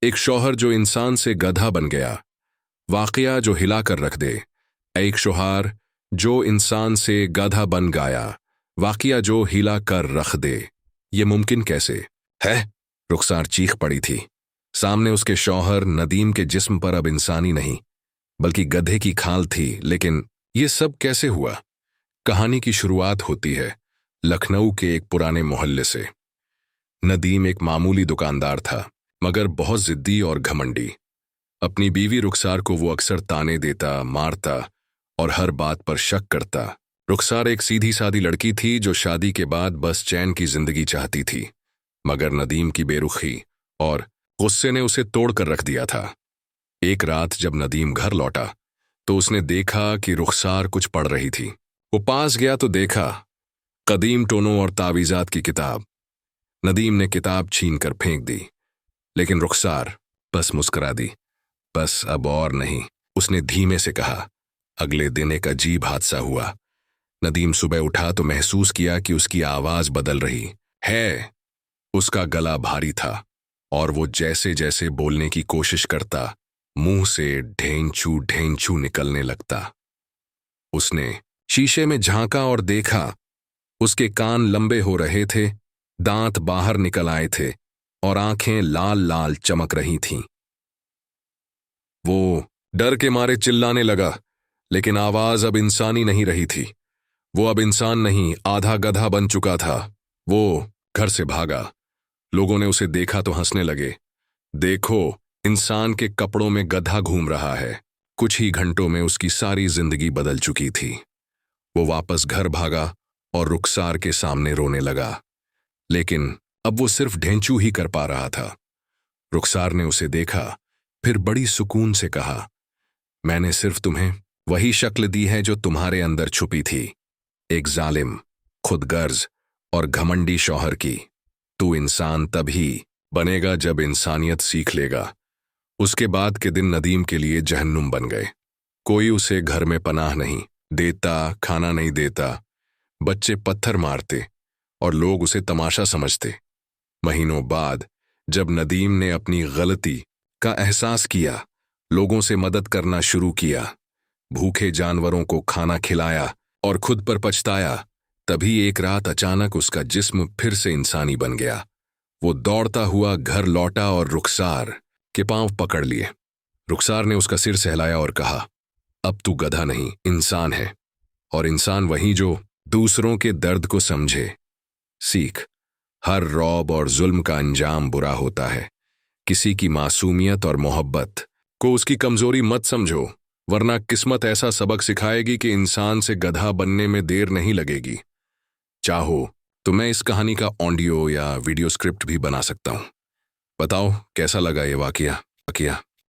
एक शौहर जो इंसान से गधा बन गया, वाकया जो हिला कर रख दे। एक शौहर जो इंसान से गधा बन गया, वाकया जो हिला कर रख दे। ये मुमकिन कैसे है? रुखसार चीख पड़ी थी। सामने उसके शौहर नदीम के जिस्म पर अब इंसानी नहीं बल्कि गधे की खाल थी। लेकिन ये सब कैसे हुआ? कहानी की शुरुआत होती है लखनऊ के एक पुराने मोहल्ले से। नदीम एक मामूली दुकानदार था, मगर बहुत जिद्दी और घमंडी। अपनी बीवी रुखसार को वो अक्सर ताने देता, मारता और हर बात पर शक करता। रुखसार एक सीधी सादी लड़की थी जो शादी के बाद बस चैन की जिंदगी चाहती थी, मगर नदीम की बेरुखी और गुस्से ने उसे तोड़ कर रख दिया था। एक रात जब नदीम घर लौटा तो उसने देखा कि रुखसार कुछ पढ़ रही थी। वो पास गया तो देखा कदीम टोनों और तावीज़ात की किताब। नदीम ने किताब छीन कर फेंक दी, लेकिन रुखसार बस मुस्कुरा दी। बस अब और नहीं, उसने धीमे से कहा। अगले दिन एक अजीब हादसा हुआ। नदीम सुबह उठा तो महसूस किया कि उसकी आवाज बदल रही है। उसका गला भारी था और वो जैसे जैसे बोलने की कोशिश करता, मुंह से ढेंचू ढेंचू निकलने लगता। उसने शीशे में झांका और देखा उसके कान लंबे हो रहे थे, दांत बाहर निकल आए थे और आंखें लाल लाल चमक रही थीं। वो डर के मारे चिल्लाने लगा, लेकिन आवाज अब इंसानी नहीं रही थी। वो अब इंसान नहीं, आधा गधा बन चुका था। वो घर से भागा। लोगों ने उसे देखा तो हंसने लगे। देखो, इंसान के कपड़ों में गधा घूम रहा है। कुछ ही घंटों में उसकी सारी जिंदगी बदल चुकी थी। वो वापस घर भागा और रुखसार के सामने रोने लगा, लेकिन अब वो सिर्फ ढेंचू ही कर पा रहा था। रुखसार ने उसे देखा, फिर बड़ी सुकून से कहा, मैंने सिर्फ तुम्हें वही शक्ल दी है जो तुम्हारे अंदर छुपी थी, एक जालिम, खुदगर्ज और घमंडी शौहर की। तू इंसान तभी बनेगा जब इंसानियत सीख लेगा। उसके बाद के दिन नदीम के लिए जहन्नुम बन गए। कोई उसे घर में पनाह नहीं देता, खाना नहीं देता, बच्चे पत्थर मारते और लोग उसे तमाशा समझते। महीनों बाद जब नदीम ने अपनी गलती का एहसास किया, लोगों से मदद करना शुरू किया, भूखे जानवरों को खाना खिलाया और खुद पर पछताया, तभी एक रात अचानक उसका जिस्म फिर से इंसानी बन गया। वो दौड़ता हुआ घर लौटा और रुखसार के पांव पकड़ लिए। रुखसार ने उसका सिर सहलाया और कहा, अब तू गधा नहीं, इंसान है, और इंसान वही जो दूसरों के दर्द को समझे। सीख, हर रौब और जुल्म का अंजाम बुरा होता है। किसी की मासूमियत और मोहब्बत को उसकी कमजोरी मत समझो, वरना किस्मत ऐसा सबक सिखाएगी कि इंसान से गधा बनने में देर नहीं लगेगी। चाहो तो मैं इस कहानी का ऑडियो या वीडियो स्क्रिप्ट भी बना सकता हूं। बताओ कैसा लगा ये वाकया?